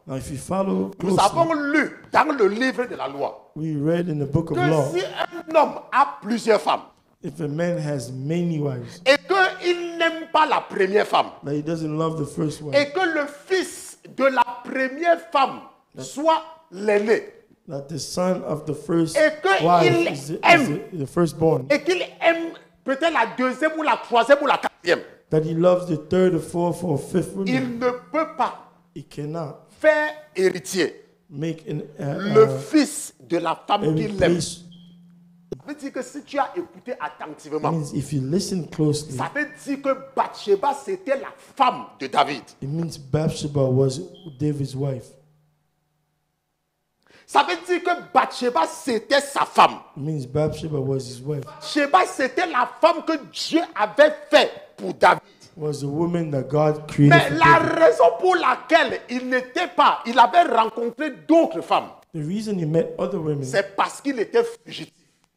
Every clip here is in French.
Now, if you follow Nous closely, avons lu dans le livre de la loi we read in the book of que law, si un homme a plusieurs femmes if a man has many wives, et qu'il n'aime pas la première femme that he doesn't love the first wife, et que le fils de la première femme soit l'aîné that the son of the first et qu'il wife is aime the firstborn, et qu'il aime peut-être la deuxième ou la troisième ou la quatrième, that he loves the third or fourth or fifth woman, il ne peut pas he cannot faire héritier make le fils de la a femme qu'il aime. replace. Ça veut dire que si tu as écouté attentivement, Means if you listen closely, ça veut dire que Bathsheba c'était la femme de David. it means Bathsheba was David's wife. Ça veut dire que Bathsheba c'était sa femme. It means Bathsheba was his wife. Sheba c'était la femme que Dieu avait fait pour David. Was the woman that God created Mais for la David. raison pour laquelle il avait rencontré d'autres femmes, The reason he met other women c'est parce qu'il était fugitif.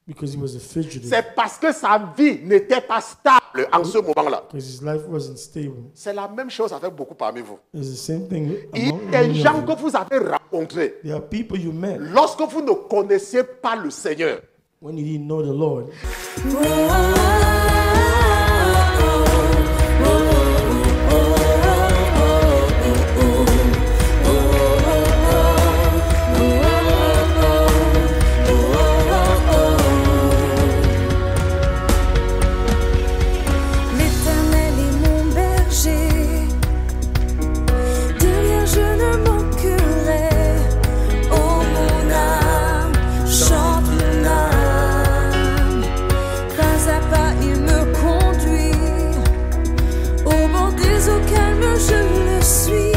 because he was a fugitive. C'est parce que sa vie n'était pas stable en ce moment-là. Because his life wasn't stable. C'est la même chose avec beaucoup parmi vous. It's the same thing Il y among a des many gens of que you. vous avez rencontrés There are people you met lorsque vous ne connaissiez pas le Seigneur. when you didn't know the Lord. L'Éternel est mon berger, de rien je ne manquerai. Oh mon âme, chante mon âme. Pas à pas il me conduit, au bord des eaux calmes je le suis.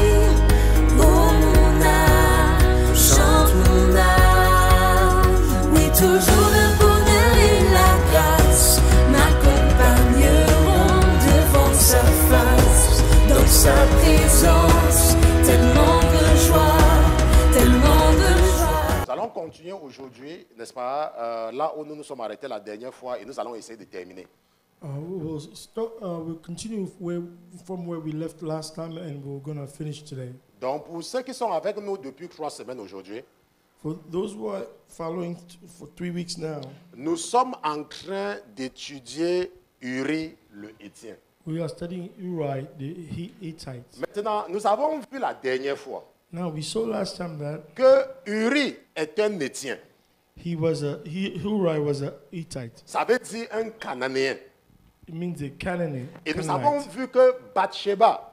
Oh mon âme, chante mon âme. Oui, toujours le bonheur et la grâce m'accompagneront devant sa face, dans sa présence, tellement de joie, tellement de joie. Nous allons continuer aujourd'hui, n'est-ce pas, là où nous nous sommes arrêtés la dernière fois et nous allons essayer de terminer. We'll continue from where we left last time, and we're going to finish today. Donc pour ceux qui sont avec nous depuis 3 semaines aujourd'hui, For those who are following for 3 weeks now, nous sommes en train d'étudier Uri le Héthien. we are studying Uri the Hittite. Maintenant, nous avons vu la dernière fois Now, we saw last time that que Uri est un Héthien. Uri was a Hittite. Ça veut dire un Cananéen. It means a Canaanite. Et nous Canaanite. avons vu que Bathsheba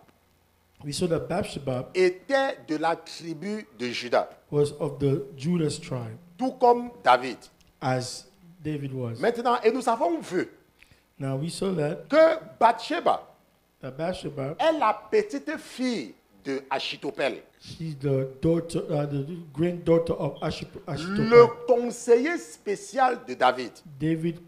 We saw that Bathsheba était de la tribu de Juda, was of the Judah's tribe, tout comme David. as David was. Maintenant, et nous avons vu Now, we saw that que Bathsheba Bathsheba, est la petite fille de Achitophel, she's the daughter, the granddaughter of le Ahithophel, conseiller spécial de David. David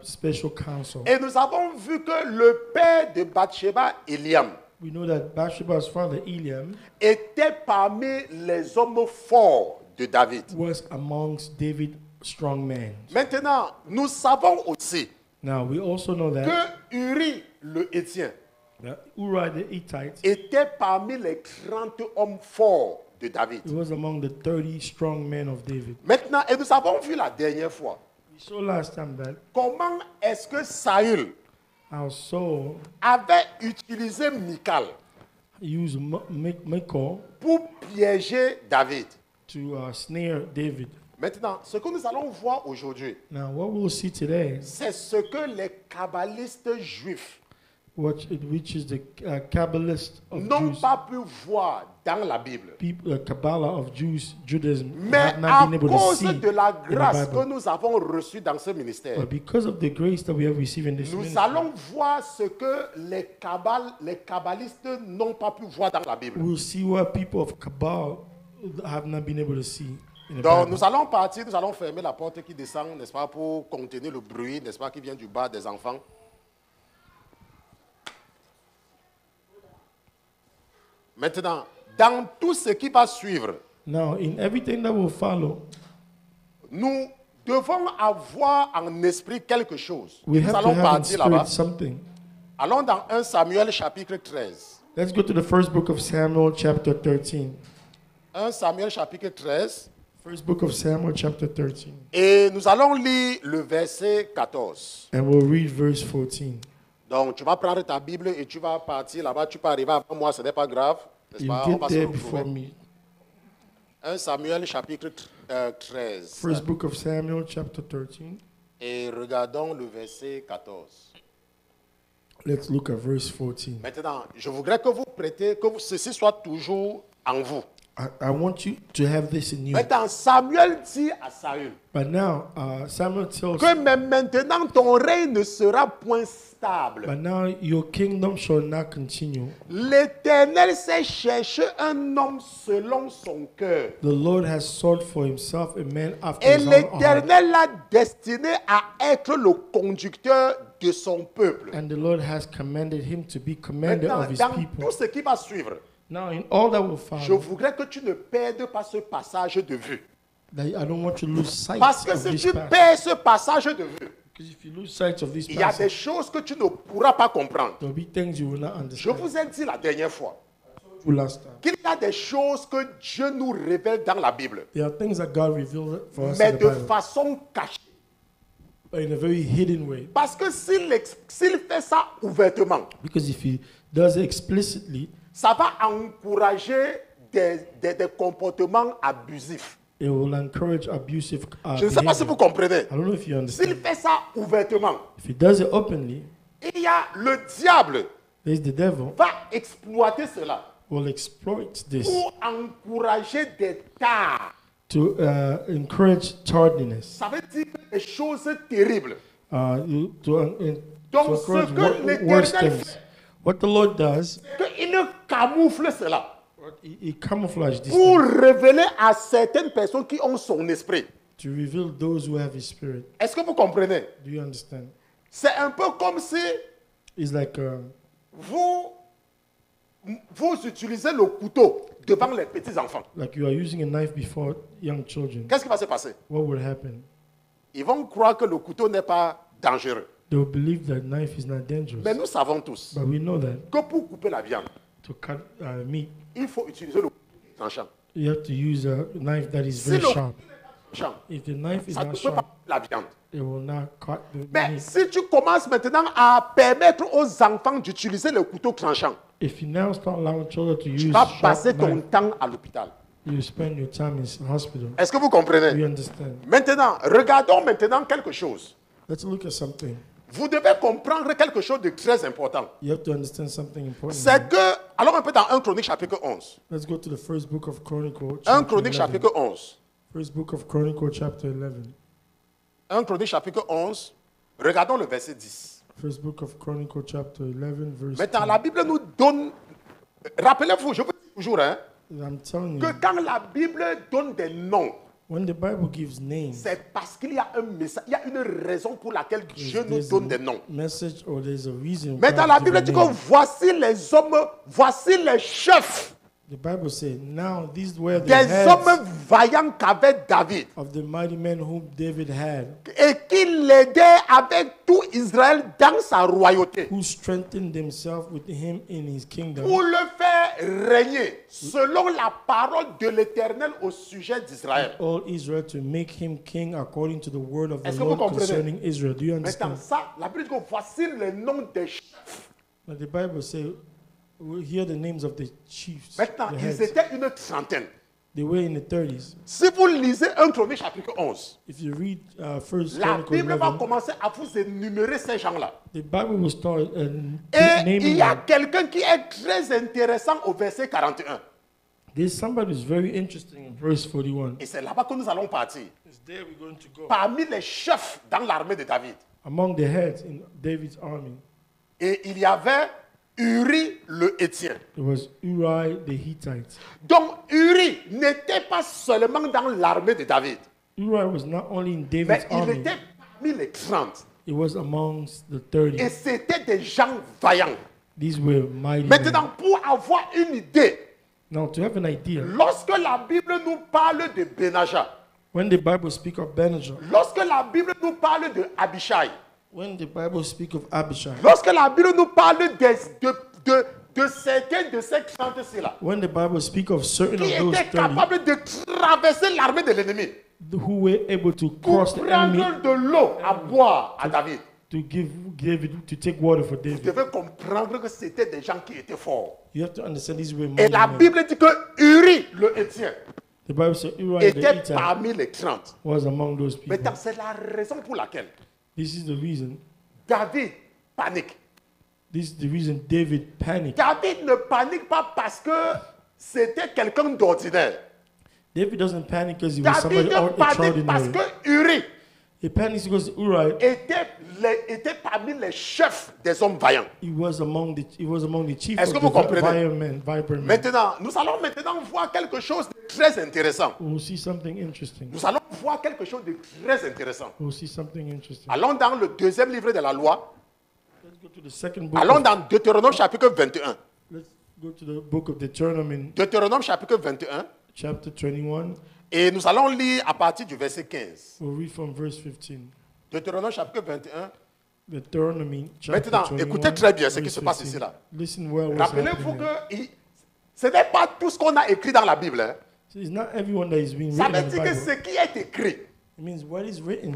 special counsel. Et nous avons vu que le père de Bathsheba, Eliam, We know that Bathsheba's father, Eliam, était parmi les hommes forts de David. was amongst David's strong men. Maintenant, nous savons aussi Now, we also know that, que Uri le Héthien that Uri the Hittite était parmi les 30 hommes forts de David. he was among the 30 strong men of David. Maintenant, et nous avons vu la dernière fois, We saw last time that comment est-ce que Saül our Saul avait utilisé Michal used Michal pour piéger David. to snare David. Maintenant, ce que nous allons voir aujourd'hui, Now, what we'll see today, c'est ce que les kabbalistes juifs which is the Kabbalists of n'ont Jews, pas pu voir dans la Bible. people, Kabbalah of Judaism, Mais have à not been able to cause see de la in the grâce que Bible. nous avons reçue dans ce ministère, But because of the grace that we have received in this nous ministry, allons voir ce que les kabbalistes n'ont pas pu voir dans la Bible. we'll see what people of Kabbalah have not been able to see in the Donc Bible. nous allons partir, nous allons fermer la porte qui descend, n'est-ce pas, pour contenir le bruit, n'est-ce pas, qui vient du bas des enfants. Maintenant, dans tout ce qui va suivre, Now, in everything that will follow, nous devons avoir en esprit quelque chose. we Nous have to allons have in partir là-bas. spirit something. Allons dans 1 Samuel chapitre 13. Let's go to the first book of Samuel, chapter 13. 1 Samuel chapitre 13. First book of Samuel, chapter 13. Et nous allons lire le verset 14. And we'll read verse 14. Donc, tu vas prendre ta Bible et tu vas partir là-bas. Tu peux arriver avant moi, ce n'est pas grave. N'est-ce You pas? On get va se there retrouver. before me. 1 Samuel chapitre 13. First book of Samuel, chapter 13. Et regardons le verset 14. Let's look at verse 14. Maintenant, je voudrais que vous prêtez, ceci soit toujours en vous. I want you to have this in you. Maintenant, Samuel dit à Saül But now, Samuel tells que mais maintenant ton règne ne sera point stable. but now your kingdom shall not continue. L'Éternel s'est cherché un homme selon son cœur. The Lord has sought for himself a man after Et his own heart. l'Éternel l'a destiné à être le conducteur de son peuple. And the Lord has commanded him to be commander Maintenant, of his dans people. tout ce qui va suivre, Now, in all that will je follow, voudrais que tu ne perdes pas ce passage de vue. that I don't want you to lose sight Parce que of si this tu passage. perds ce passage de vue, Because if you lose sight of this il y a des passage, choses que tu ne pourras pas comprendre. there will be things you will not Je understand. vous ai dit la dernière fois Last time. qu'il y a des choses que Dieu nous révèle dans la Bible, There are things that God revealed for us mais in the de Bible, façon cachée. but in a very hidden way. Parce que s'il fait ça ouvertement, Because if he does it explicitly, ça va encourager des comportements abusifs. it will encourage abusive Je ne sais pas si behavior. vous comprenez. I don't know if you S'il understand. fait ça ouvertement, If he does it openly, il y a le diable there's the devil va exploiter cela will exploit this pour encourager des tares. to encourage tardiness, Ça veut dire des choses terribles. to Donc, encourage ce que l'Éternel worse fait- things. What the Lord does, Qu'il ne camoufle cela he camouflages this pour thing révéler à certaines personnes qui ont son esprit. to reveal those who have his spirit. Est-ce que vous comprenez? Do you understand? C'est un peu comme si It's like vous utilisez le couteau devant les petits-enfants. you are using a knife before young children. Qu'est-ce qui va se passer? What will happen? Ils vont croire que le couteau n'est pas dangereux. They will believe that knife is not dangerous. Mais nous savons tous But we know that que pour couper la viande, to cut meat, il faut utiliser le couteau tranchant. you have to use a knife that is Si very le sharp. tranchant, If the knife is ça ne not peut pas sharp, couper la viande. it will not cut the Mais meat. si tu commences maintenant à permettre aux enfants d'utiliser le couteau tranchant, If you now start allowing children to tu use vas sharp passer ton knife, temps à l'hôpital. you spend your time in hospital. Est-ce que vous Do comprenez? you understand? Maintenant, regardons maintenant quelque chose. Let's look at something. Vous devez comprendre quelque chose de très important. You have to understand something important. C'est que, allons un peu dans 1 Chronique chapitre 11. Let's go to the first book of Chronicle. 1 chapter Chronique 11. chapitre 11. First book of Chronicle, chapter 11. 1 Chronique chapitre 11. Regardons le verset 10. First book of Chronicle, chapter 11, verse Maintenant, 10. la Bible nous donne... Rappelez-vous, je vous dis toujours, hein, I'm telling que you, quand la Bible donne des noms, when the Bible gives names, c'est parce qu'il y a un message, il y a une raison pour laquelle Dieu nous there's donne des a noms. message or there's a reason. Maintenant, God la give Bible a dit que name. voici les hommes, voici les chefs The Bible says, now these were the des heads hommes vaillants qu'avait David of the mighty men whom David had, et qui l'aidaient avec tout Israël dans sa royauté who strengthened themselves with him in his kingdom, pour le faire régner selon la parole de l'Éternel au sujet d'Israël. all Israel, to make him king according to the word of the Est-ce que vous Lord comprenez? concerning Israel. Do you Maintenant, understand? ça, la Bible dit que voici les noms des chefs. But the Bible says, we hear the names of the chiefs, Maintenant, the ils heads. étaient une trentaine. They were in the 30s. Si vous lisez 1 Chronique chapitre 11, If you read First la Chronicle Bible va 11, commencer à vous énumérer ces gens-là. the Bible will start Et il naming y a them. quelqu'un qui est très intéressant au verset 41. There's somebody who's very interesting in verse 41. Et c'est là-bas que nous allons partir. It's there we're going to go. Parmi les chefs dans l'armée de David. Among the heads in David's army, Et il y avait Uri le Hétien. it was Uri the Hittite. Donc Uri n'était pas seulement dans l'armée de David, Uri was not only in mais David's il army, était parmi les 30. it was amongst the Et 30. c'était des gens vaillants. These were mighty men. Maintenant, pour avoir une idée, Now, to have an idea, lorsque la Bible nous parle de Benaja, when the Bible speaks of Benajah, lorsque la Bible nous parle de Abishai, when the Bible speaks of Abishai, lorsque la Bible nous parle de certains de ces 30-ci-là, when the Bible speaks of certain qui of those étaient 30 capables de traverser l'armée de l'ennemi who were able to pour cross the enemy prendre de l'eau à boire à David, to give David to take water for vous David. devez comprendre que c'était des gens qui étaient forts. You have to understand these were Et mighty la men. Bible dit que Uri, le Hétien, The Bible says Uriah the était Hittite parmi les 30. was among those people. Maintenant, c'est la raison pour laquelle This is the reason. David panique. This is the reason David panicked. David ne panique pas parce que c'était quelqu'un d'ordinaire. David doesn't panic because he was David somebody panique parce extraordinary. que Uri He panics because Uriah était parmi les chefs des hommes vaillants. he was among the chief Est-ce of que vous the comprenez? viper men. Maintenant, nous allons maintenant voir quelque chose de très intéressant. We'll see something interesting. Nous allons voir quelque chose de très intéressant. We'll see something interesting. Allons dans le deuxième livre de la loi. Let's go to the second book. Allons dans Deutéronome chapitre 21. Let's go to the book of Deuteronomy, Deutéronome chapitre 21. chapter 21. Et nous allons lire à partir du verset 15. We'll read from verse 15. Deutéronome chapitre 21. Deuteronomy, chapter Maintenant, 21. écoutez très bien ce qui verse se passe 15. ici là. Listen well what's Rappelez-vous happening here. que ce n'est pas tout ce qu'on a écrit dans la Bible. Hein. So it's not everyone that is being Ça written veut in the dire que Bible. ce qui est écrit, It means what is written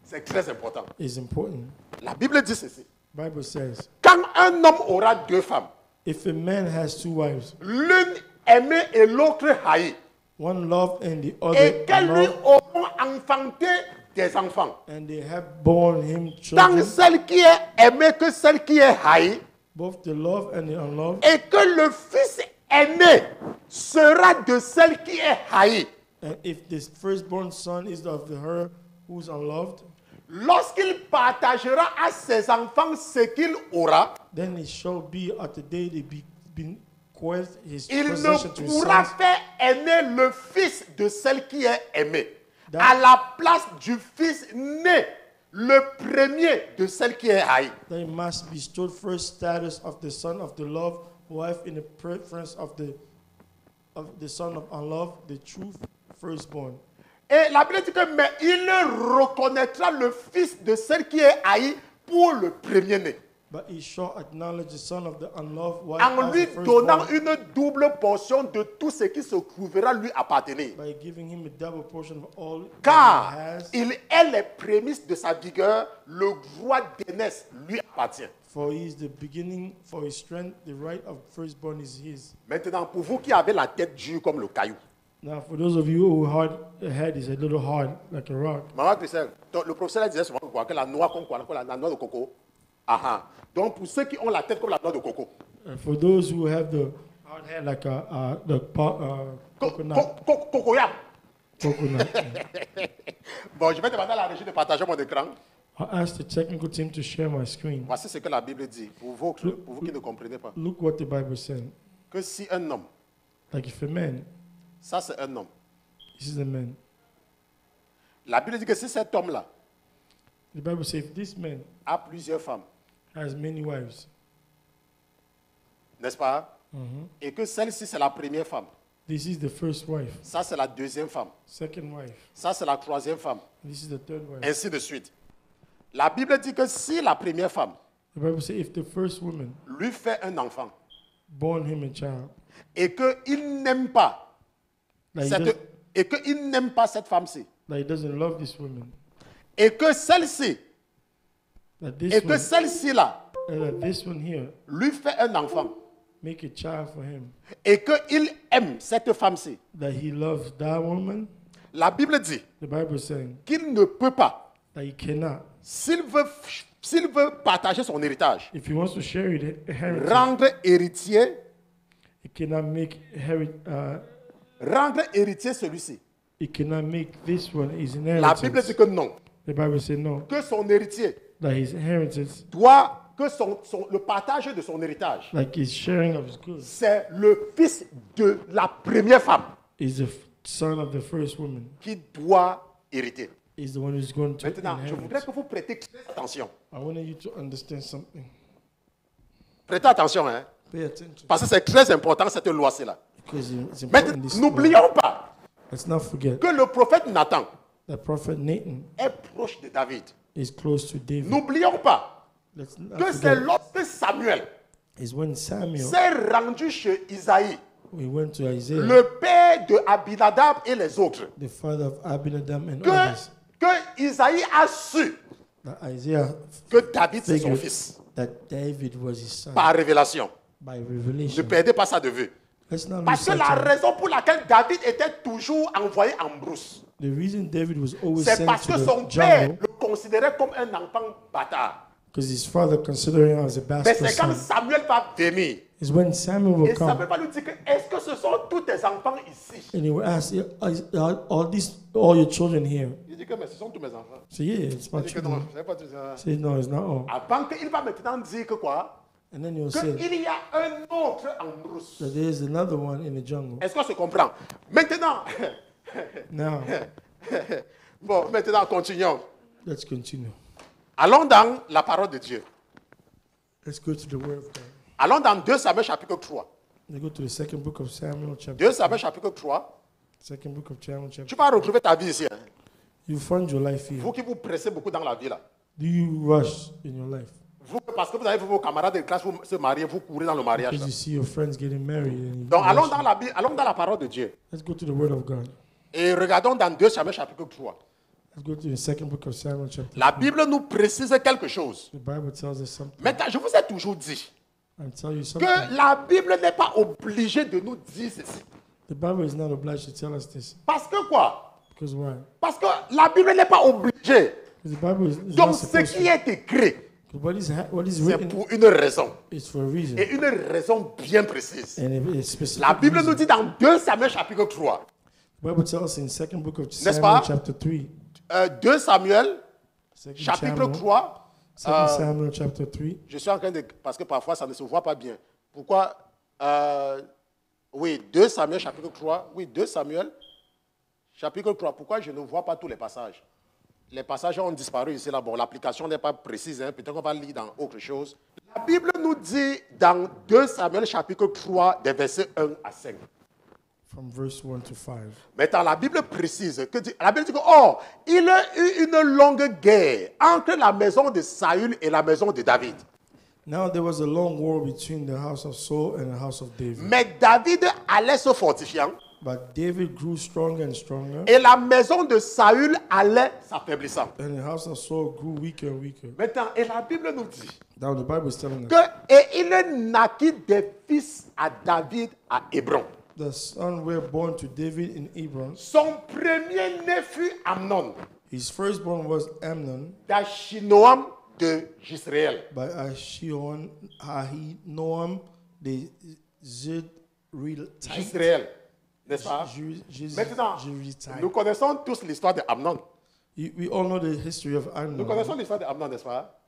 c'est très important. is important. La Bible dit ceci. Bible says, Quand un homme aura deux femmes, if a man has two wives, l'une aimée et l'autre haïe, one love and the et other qu'elles lui unloved, auront enfanté des enfants, and they have borne him tant children, celle qui est aimée que celle qui est haïe, both the love and the unloved, et que le fils aimé sera de celle qui est haïe. and if this firstborn son is of her who's unloved, Lorsqu'il partagera à ses enfants ce qu'il aura, then it shall be at the day they be bequeath his il possession to ne his pourra sons, faire aimer le fils de celle qui est aimée, That- à la place du fils né, le premier de celle qui est haïe. they must bestow first status of the son of the loved wife in the preference of the son of unloved, the true firstborn. Et la Bible dit que, mais il reconnaîtra le fils de celle qui est haïe pour le premier-né, But he shall acknowledge the son of the unloved wife en as lui the donnant firstborn une double portion de tout ce qui se trouvera lui appartenir. by giving him a double portion of all that Car he has. il est les prémices de sa vigueur, le droit d'aînesse lui appartient. For he is the beginning, for his strength, the right of firstborn is his. Maintenant, pour vous qui avez la tête dure comme le caillou, Now, for those of you who the head is a little hard, like a rock. Maman Christelle, le professeur disait souvent quoi, que la noix comme quoi, la noix de coco. Ah. Donc pour ceux qui ont la tête comme la noix de coco, For those who have the hard head, like coconut. cocoyam. Coconut. Bon, je vais demander à la régie de partager mon écran. I asked the technical team to share my screen. Voici ce que la Bible dit, pour vous qui ne comprenez pas. Look what the Bible said. Que si un homme, Like if a man, ça c'est un homme, this is a man. la Bible dit que si cet homme-là The Bible says if this man a plusieurs femmes, has many wives, n'est-ce pas? Et que celle-ci c'est la première femme, this is the first wife, ça c'est la deuxième femme, second wife, ça c'est la troisième femme, this is the third wife. ainsi de suite. La Bible dit que si la première femme The Bible says if the first woman lui fait un enfant born him a child, et qu'il n'aime pas that cette femme-ci, he doesn't love this woman, et que celle-ci, that et que celle-ci-là this one here lui fait un enfant, make a child for him, et qu'il aime cette femme-ci, that he loves that woman, la Bible dit the Bible is saying qu'il ne peut pas, that he cannot, s'il veut partager son héritage, if he wants to share it, inheritance, rendre héritier rendre héritier celui-ci. he cannot make this one his La Bible inheritance. dit que non, The Bible says no, que son héritier that his inheritance, doit, que le partage de son héritage, like his sharing of his goods, c'est le fils de la première femme is the son of the first woman, qui doit hériter. is the one who's going to Maintenant, je voudrais inherit. que vous prêtez attention. I wanted you to understand something. Prêtez attention, hein, Pay attention, parce que c'est très important cette loi-ci là. because it's important. Maintenant, This n'oublions pas let's not forget que le prophète Nathan that prophet Nathan est proche de David. is close to David. N'oublions pas Let's not que c'est forget lorsque Samuel is when Samuel, s'est rendu chez Isaïe, we went to Isaiah, le père de Abinadab et les autres, the father of Abinadab and others, que Isaïe a su that Isaiah que David c'est son figured fils, that David was his son par révélation. by Ne revelation. perdez pas ça de vue. Let's not lose Parce que sight la of it. raison pour laquelle David était toujours envoyé en brousse, The reason David was always c'est sent parce to que the son père jungle le considérait comme un enfant bâtard. because his father considered him as a Mais bastard c'est quand son. Samuel va venir, Is when Samuel et will come Samuel va lui dire que est-ce que ce sont tous tes enfants ici? and he will ask, "Are all your children here?" Il dit que mais ce sont tous mes enfants. So yeah, it's my Il dit que non, children. je n'ai pas tout ça. Say no, it's not all. Avant qu'il va maintenant dire que quoi? And then he'll say Qu'il y a un autre en brousse. that there is another one in the jungle. Est-ce qu'on se comprend? Maintenant, Now, bon, maintenant continuons. let's continue. Allons dans la parole de Dieu. Let's go to the word of God. Allons dans 2 Samuel chapitre 3. Let's go to the second book of Samuel, chapter 2 Samuel chapitre 3. second book of Samuel, Tu chapter. vas retrouver ta vie ici. Hein. You find your life here. Vous qui vous pressez beaucoup dans la vie là. Do you rush in your life Vous, parce que vous avez vu vos camarades de classe vous se marier, vous courez dans le mariage. because là. you see your friends getting married? And you Donc allons rush. dans la Bible, allons dans la parole de Dieu. Let's go to the word of God. Et regardons dans 2 Samuel chapitre 3. Let's go to the second book of Samuel, chapter. La Bible nous précise quelque chose. The Bible tells us something. Maintenant, je vous ai toujours dit I'll tell you something. que la Bible n'est pas obligée de nous dire ceci. The Bible is not obliged to tell us this. Parce que quoi? Because why? Parce que la Bible n'est pas obligée. Because the Bible is Donc not ce supposed qui to. est écrit, What is c'est written pour une raison. is for a reason. Et une raison bien précise. And it's specific. La Bible reason. nous dit dans 2 Samuel chapitre 3. The Bible tells us in second book of N'est-ce Samuel, pas? chapter 3. 2 Samuel Second chapitre Samuel, 3. second Samuel, chapter 3. Je suis en train de... Parce que parfois ça ne se voit pas bien. Pourquoi oui, 2 Samuel chapitre 3. Oui, 2 Samuel chapitre 3. Pourquoi je ne vois pas tous les passages? Les passages ont disparu ici, là. Bon, l'application n'est pas précise. Hein. Peut-être qu'on va lire dans autre chose. La Bible nous dit dans 2 Samuel chapitre 3, des versets 1 à 5. From verse 1 to 5. Maintenant, la Bible précise que la Bible dit que, oh, il y a eu une longue guerre entre la maison de Saül et la maison de David. Now there was a long war between the house of Saul and the house of David. Mais David allait se fortifiant But David grew stronger and stronger, et la maison de Saül allait s'affaiblissant. and the house of Saul grew weaker and weaker. Maintenant, et la Bible nous dit Now the Bible is telling us que, et il naquit des fils à David à Hébron. the sons were born to David in Hebron. Son premier-né fut Amnon, His firstborn was Amnon d'Achinoam de Jisraël. by Ahinoam the Zidrelite. Jisraël, n'est-ce pas? Maintenant, nous connaissons tous l'histoire d'Amnon. We all know the history of Nous Amnon. connaissons l'histoire d'Amnon, n'est-ce pas?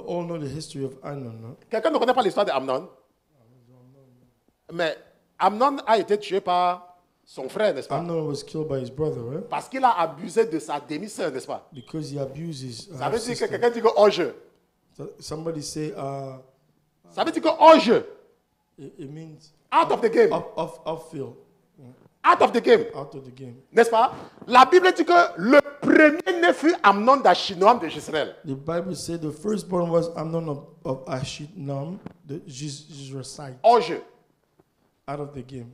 All know the history of Amnon, no? Quelqu'un ne connaît pas l'histoire d'Amnon? Mais Amnon a été tué par son frère, n'est-ce pas? Amnon was killed by his brother, right? Parce qu'il a abusé de sa demi-sœur, n'est-ce pas? Because he abuses Ça veut dire que sister. quelqu'un dit que oh je. Somebody say, Ça veut dire que oh je. it means Out of the game. outfield, Out of the game. out of the game. N'est-ce pas? La Bible dit que le premier-né fut Amnon d'Achinoam de Jisraël. The Bible said the firstborn was Amnon of Ashinam, the Jezreelite, Oh je. out of the game.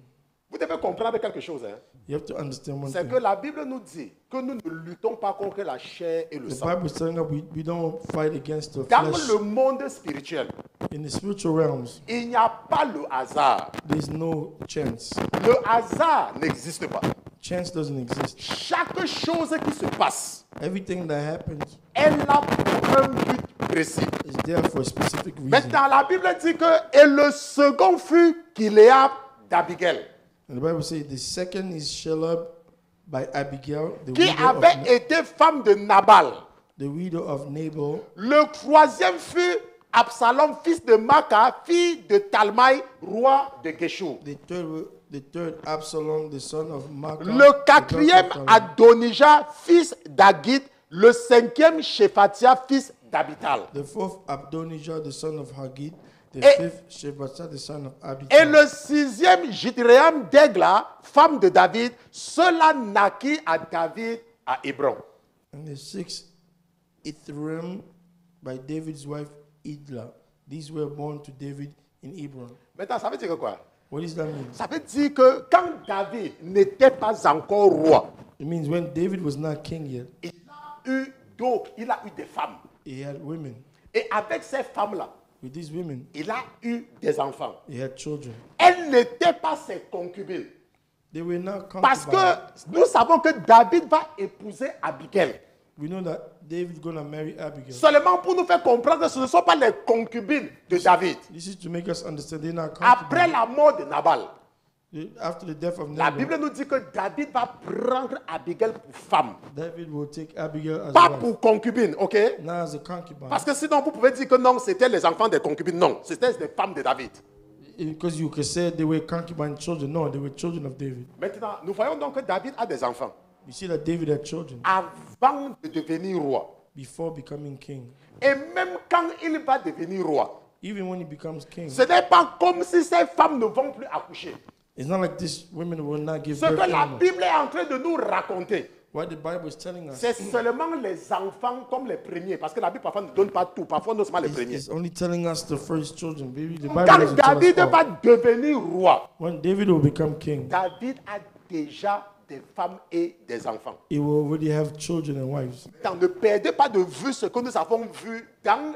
Vous devez comprendre quelque chose. Hein? You have to understand one C'est thing. que la Bible nous dit que nous ne luttons pas contre la chair et le The sang. Bible is telling us we don't fight against the Dans flesh. le monde spirituel, In the spiritual realms, il n'y a pas le hasard. there's no chance. Le hasard n'existe pas. Chance doesn't exist. Chaque chose qui se passe, Everything that happens elle a pour un but précis. is there for a specific reason. Maintenant, la Bible dit que, et le second fut Gilead d'Abigail, And the Bible says the second is Shelab by Abigail, qui avait été femme de Nabal. the widow of Nabal. Le troisième fut Absalom, fils de Maca, fille de Talmaï, roi de Geshur. The third Absalom, the son of Maacah. Le quatrième Adonijah, fils d'Agit. Le cinquième Shephatia, fils d'Abital. The fourth Abdonijah, the son of Haggith. The Et- fifth Shebata, the son of Et Abital. le sixième Jithréam d'Egla, femme de David. Cela naquit à David à Hébron. And the sixth Ithream by David's wife Idla. These were born to David in Hebron. Maintenant, ça veut dire quoi? What does that mean? Ça veut dire que quand David n'était pas encore roi, It means when David was not king yet, il a eu des femmes. he had women. Et avec ces femmes-là, With these women, il a eu des enfants. he had children. Elles n'étaient pas ses concubines. They were not Parce concubines. que nous savons que David va épouser Abigail. We know that David's going to marry Abigail. Seulement pour nous faire comprendre que ce ne sont pas les concubines de David. This is to make us understand they're not Après concubines. la mort de Nabal, After the death of la Nabal, Bible nous dit que David va prendre Abigail pour femme. David will take Abigail as Pas wife, pour concubine, ok? not as a concubine. Parce que sinon vous pouvez dire que non, c'était les enfants des concubines. Non, c'était des femmes de David. Because you could say they were concubine children. No, they were children of David. Maintenant, nous voyons donc que David a des enfants You see that David had children avant de devenir roi. before becoming king. Et même quand il va devenir roi, Even when he becomes king, ce n'est pas comme si ces femmes ne vont plus accoucher. it's not like these women will not give Ce birth que la anymore. Bible est en train de nous raconter, What the Bible is telling us c'est seulement les enfants comme les premiers. Parce que la Bible parfois ne donne pas tout. Parfois, non seulement les premiers. is only telling us the first children. Baby, the Bible Quand doesn't tell us David all. va devenir roi, When David will become king, David a déjà des femmes et des enfants. he will already have children and wives. Donc, ne perdez pas de vue ce que nous avons vu dans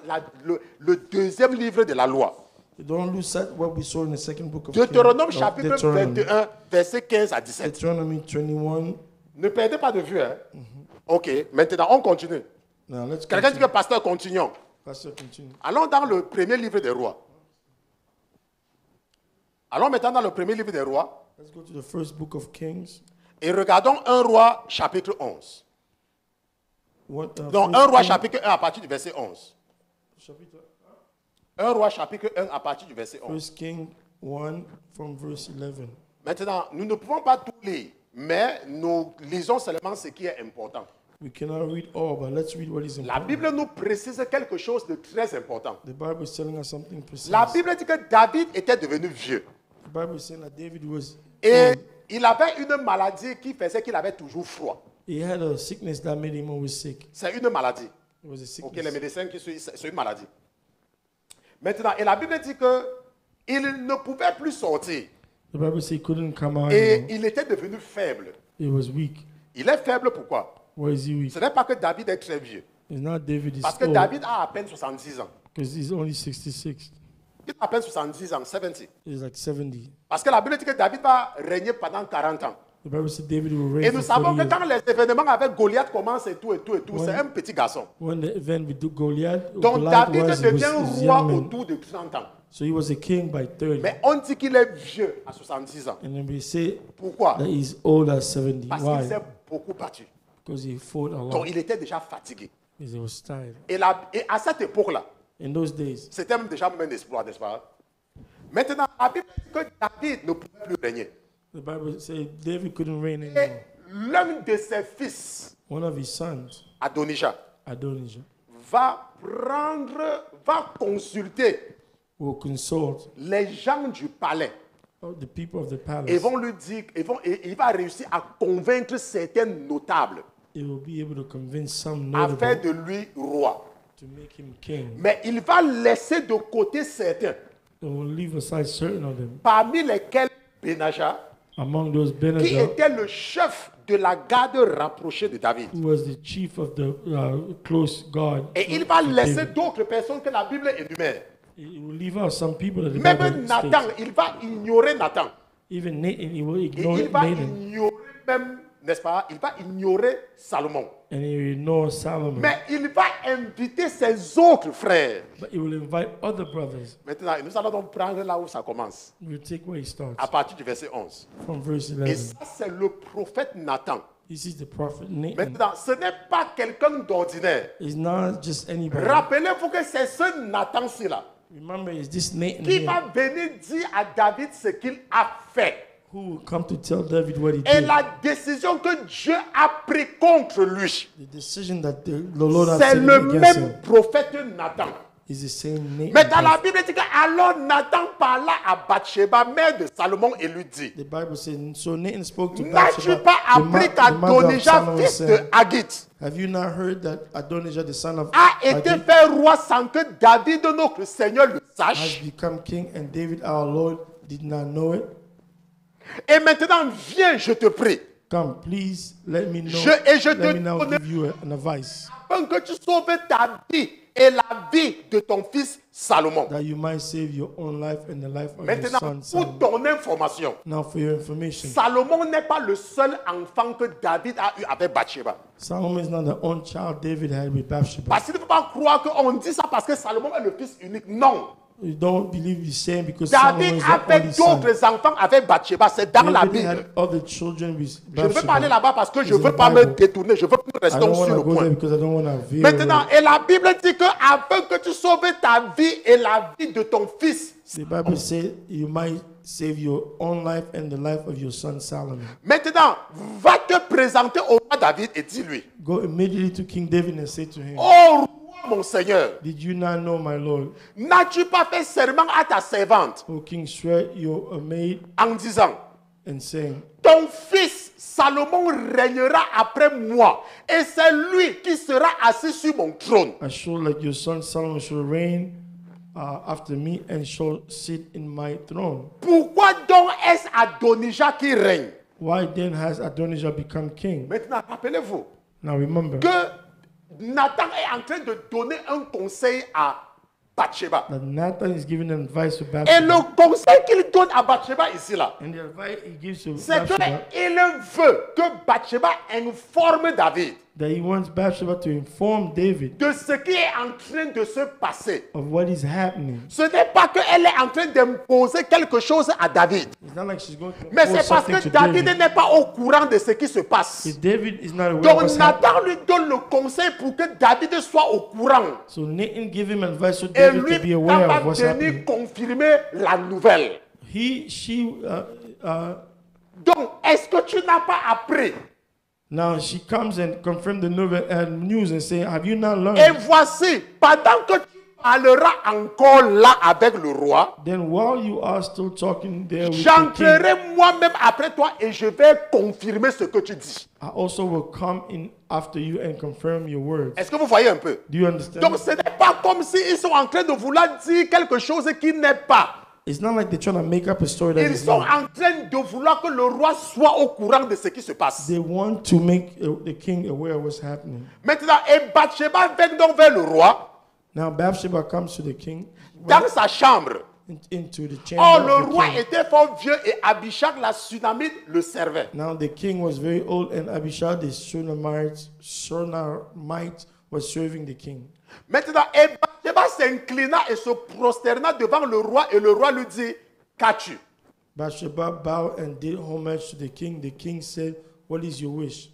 le deuxième livre de la loi. Don't lose sight what we saw in the second book of Deutéronome Kings, chapitre Deuteronomy. 21, verset 15 à 17. Deuteronomy 21. Ne perdez pas de vue. Hein? Ok, maintenant on continue. Now let's Quelqu'un dit que continue. pasteur, continuons. Pastor, continue. Allons dans le premier livre des rois. Allons maintenant dans le premier livre des rois Let's go to the first book of Kings. et regardons 1 roi chapitre 11. Non, 1 roi chapitre 1 à partir du verset 11. 1 roi chapitre 1 à partir du verset 11. First King 1 from verse 11. Maintenant, nous ne pouvons pas tout lire, mais nous lisons seulement ce qui est important. We cannot read all, but let's read what is La important. Bible nous précise quelque chose de très important. The Bible is telling us something precise. La Bible dit que David était devenu vieux. The Bible is saying that David was Et old. il avait une maladie qui faisait qu'il avait toujours froid. He had a sickness that made him always sick. C'est une maladie. It was a Ok, sickness. les médecins qui suivent, c'est une maladie. Maintenant, et la Bible dit que il ne pouvait plus sortir. The Bible says he couldn't come out Et anymore. il était devenu faible. He was weak. Il est faible pourquoi? Why is he weak? Ce n'est pas que David est très vieux. It's not David, he's Parce que old. David a à peine 70 ans. Because he's only 66. Il a à peine 70 ans, 70. He's like 70. Parce que la Bible dit que David va régner pendant 40 ans. The Bible said David will Et reign nous for savons 40 que years. quand les événements avec Goliath commencent et tout, c'est un petit garçon. When the event with Goliath, Donc Goliath David was devient his roi young man. autour de 30 ans. So he was a king by 30. Mais on dit qu'il est vieux à 70 ans. And then we say Pourquoi? that he's old at 70. Parce qu'il s'est Why? beaucoup battu. Because he fought a lot. Donc il était déjà fatigué. Because he was tired. Et à cette époque-là, In those days, c'était déjà même un exploit, n'est-ce pas? Maintenant, la Bible dit que David ne pouvait plus régner. the Bible says David couldn't reign Et anymore. l'un de ses fils, One of his sons, Adonijah, Adonijah, va consulter will consult les gens du palais the people of the palace. et vont lui dire, et il va réussir à convaincre certains notables He will be able to convince some à faire notable de lui roi. to make him king. Mais il va laisser de côté certains, They will leave aside certain of them. parmi lesquels Benaja, Among those, qui Benadab, était le chef de la garde rapprochée de David. who was the chief of the close guard. Et il va of laisser David. d'autres personnes que la Bible énumère. He will leave out some people that the Bible Même Nathan, states. il va ignorer Nathan. Even Nathan, he will Et ignore il va Nathan. ignorer même, n'est-ce pas, il va ignorer Salomon. And he will ignore Solomon. Mais il va inviter ses autres frères. But he will invite other brothers. Maintenant, nous allons donc prendre là où ça commence, We'll take where he starts, à partir du verset 11. from verse Et 11. ça, c'est le prophète Nathan. This is the prophet Nathan. Maintenant, ce n'est pas quelqu'un d'ordinaire. It's not just anybody. Rappelez-vous que c'est ce Nathan-ci là Remember, it's this Nathan qui here va venir dire à David ce qu'il a fait. who will come to tell David what he Et did. la décision que Dieu a prise contre lui, The decision that the Lord has c'est taken le against him. même prophète Nathan is the same name. Mais dans la Bible, il dit que alors Nathan parla à Bathsheba, mère de Salomon, et lui dit, The Bible says, so Nathan spoke to n'as-tu Bathsheba, pas appris the mother of qu'Adonijah, Solomon, fils de said, Haggith, have you not heard that Adonijah, the son of a été Haggith, fait roi sans que David, notre Seigneur, le has sache? become king, and David our Lord did not know it? Et maintenant, viens, je te prie, Come, please let me know. je Let te me now donne- give you an advice afin que tu sauves ta vie et la vie de ton fils Salomon. that you might save your own life and the life of your Maintenant, son pour Solomon. ton information, Now, for your information, Salomon n'est pas le seul enfant que David a eu avec Bathsheba. Solomon is not the only child David had with Bathsheba. Parce qu'il ne faut pas croire qu'on dit ça parce que Salomon est le fils unique. Non. You don't believe the same because Solomon David is the avait only son. d'autres enfants avec Bathsheba. C'est dans la David Bible. had other children with Je ne veux pas aller Bathsheba. là-bas parce que je ne It's veux in pas the me Bible. détourner. Je veux que nous I restons don't sur want le to go point. there because I don't want to veer Maintenant, away. et la Bible dit que afin que tu sauves ta vie et la vie de ton fils. The Bible says you might save your own life and the life of your son Solomon. Maintenant, va te présenter au roi David et dis-lui, Go immediately to King David and say to him, oh roi mon Seigneur, did you not know, my Lord, n'as-tu pas fait serment à ta servante O King, swear your maid en disant, and saying, ton fils Salomon régnera après moi et c'est lui qui sera assis sur mon trône. assure that your son Solomon shall reign after me and shall sit in my throne. Pourquoi donc est-ce Adonijah qui règne? Why then has Adonijah become king? Maintenant, rappelez-vous Now remember que Nathan est en train de donner un conseil à Bathsheba. that Nathan is giving advice to Et Bathsheba. le conseil qu'il donne à Bathsheba ici là, And the advice he gives to c'est Bathsheba, qu'il veut que Bathsheba informe David that he wants Bathsheba to inform David de ce qui est en train de se passer. of what is happening. Ce n'est pas qu'elle est en train d'imposer quelque chose à David, It's not like she's going to mais impose c'est parce something que to David David. n'est pas au courant de ce qui se passe. If David is not aware of Donc what's happening, Nathan lui donne le conseil pour que David soit au courant. so Nathan give him advice so Et David lui, to be quand aware va of what's venir happening. confirmer la nouvelle. Donc, est-ce que tu n'as pas appris? Now she comes and confirms the news and say, have you not Et learned? voici, pendant que tu parleras encore là avec le roi, Then while you are still talking there with the king, j'entrerai moi-même après toi et je vais confirmer ce que tu dis. I also will come in after you and confirm your words. Est-ce que vous voyez un peu? Do you understand? Donc, ce n'est pas comme s'ils sont en train de vouloir dire quelque chose qui n'est pas. It's not like they're trying to make up a story that Ils is sont not. en train de vouloir que le roi soit au courant de ce qui se passe. They want to make the king aware of what's happening. Maintenant, et Bathsheba vient donc vers le roi Now Bathsheba comes to the king dans sa chambre. into the Oh, chamber le of the roi king. était fort vieux et Abishag la Sunamite le servait. Now the king was very old, and Abishai the Shunammite was serving the king. Maintenant, et Bathsheba s'inclina et se prosterna devant le roi et le roi lui dit, qu'as-tu? Bathsheba bowed and did homage to the king. The king said, what is your wish?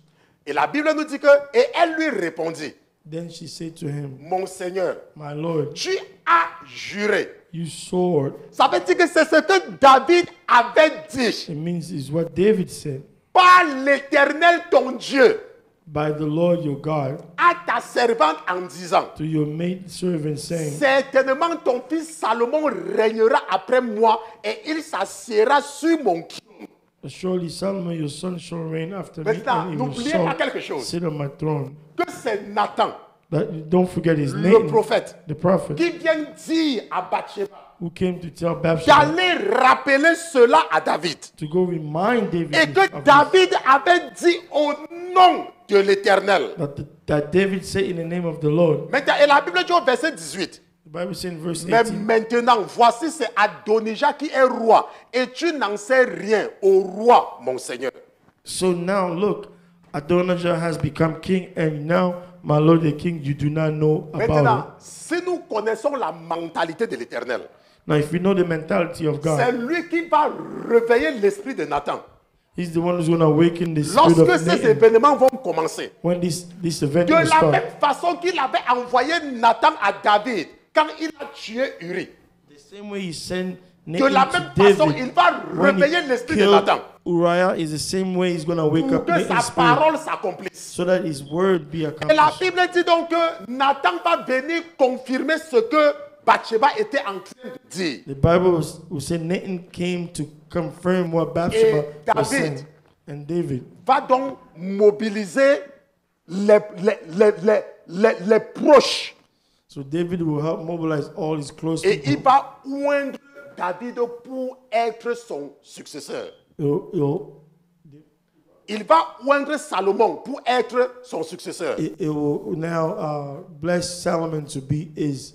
Et la Bible nous dit que, et elle lui répondit, Then she said to him, mon Seigneur, my lord, tu as juré. you swore. Ça veut dire que c'est ce que David avait dit. It means is what David said. Par l'Éternel ton Dieu, By the Lord your God, à ta servante en disant, to your maid servant, saying, certainement ton fils Salomon régnera après moi et il s'assiera sur mon trône. surely Solomon your son shall reign after me, Maintenant, and he will n'oubliez pas quelque chose. sit on my throne. Que c'est Nathan, Don't forget his le name, prophète, the prophet, qui vient dire à Bathsheba who came to tell Bathsheba d'aller rappeler cela à David. to go remind David Et que of this, David avait dit au nom de l'Éternel. that David said in the name of the Lord. Maintenant, et la Bible dit au verset 18, The Bible says in verse mais 18, maintenant, voici c'est Adonijah qui est roi et tu n'en sais rien au roi, mon Seigneur. so now look, Adonijah has become king, and now, my Lord the king, you do not know about Maintenant, si nous connaissons la mentalité de l'Éternel, it. Now, if we know the mentality of c'est God, lui qui va réveiller l'esprit de Nathan. he's the one who's going to awaken the spirit Lorsque of ces Nathan. événements vont commencer, When this event de will la start, même façon qu'il avait envoyé Nathan à David quand il a tué Uri, the same way he sent de la Nathan même to façon, David, il va when réveiller he l'esprit de killed Nathan Uriah, is the same way he's going to wake pour up que sa Nathan's spirit, parole s'accomplisse. so that his word be Et la accomplished. Bible dit donc que Nathan va venir confirmer ce que Bathsheba était en train de dire. The Bible will say Nathan came to confirm what Bathsheba Et was David. saying. And David. Va donc mobiliser les proches. So David will help mobilize all his close Et il people. va oindre David pour être son successeur. Il va oindre Salomon pour être son successeur. It will now bless Solomon to be his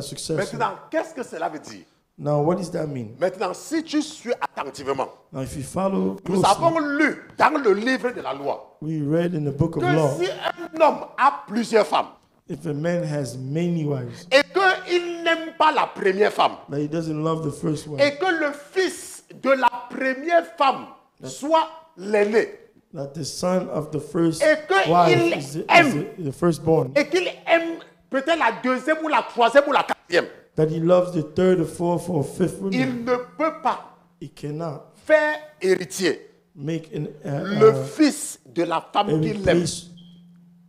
successor. Maintenant, qu'est-ce que cela veut dire? Now, what does that mean? Maintenant, si tu suis attentivement, Now, if you follow nous closely, avons lu dans le livre de la loi we read in the book of que law, si un homme a plusieurs femmes if a man has many wives, et qu'il n'aime pas la première femme that he doesn't love the first wife, et que le fils de la première femme soit l'aîné that the son of the first Et que wife il is aime. the firstborn, et qu'il aime peut-être la deuxième ou la troisième ou la quatrième, that he loves the third or fourth or fifth woman, il ne peut pas he cannot faire héritier make le fils de la femme qu'il aime replace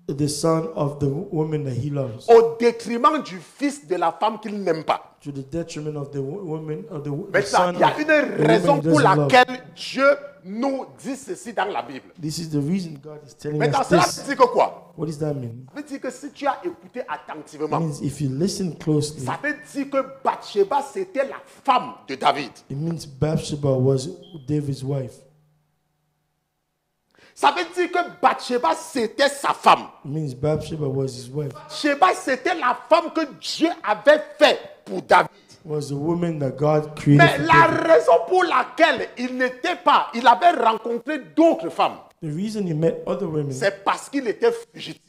the son of the woman that he loves, au détriment du fils de la femme qu'il n'aime pas. to the detriment of the woman of the Maintenant, son il y a of une the raison woman he pour doesn't love. laquelle Dieu nous dit ceci dans la Bible. This is the reason God is telling Maintenant, us cela this. veut dire que quoi? What does that mean? Ça veut dire que si tu as écouté It attentivement, means if you listen closely, ça veut dire que Bathsheba, c'était la femme de David. it means Bathsheba was David's wife. Ça veut dire que Bathsheba, c'était sa femme. It means Bathsheba was his wife. Bathsheba, c'était la femme que Dieu avait fait pour David. Was the woman that God created Mais for la David. raison pour laquelle il avait rencontré d'autres femmes, The reason he met other women c'est parce qu'il était fugitif.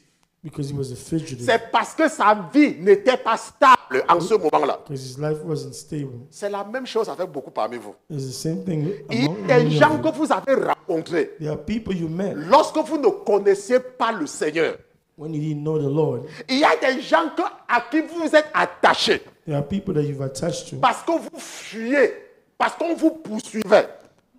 because he was a fugitive. C'est parce que sa vie n'était pas stable en ce moment-là. Because his life wasn't stable. C'est la même chose avec beaucoup parmi vous. It's the same thing Il y among a des many gens of que you. vous avez rencontrés There are people you met lorsque vous ne connaissiez pas le Seigneur. when you didn't know the Lord. Il y a des gens à qui vous êtes attachés There are people that you've attached to parce que vous fuyez, parce qu'on vous poursuivait,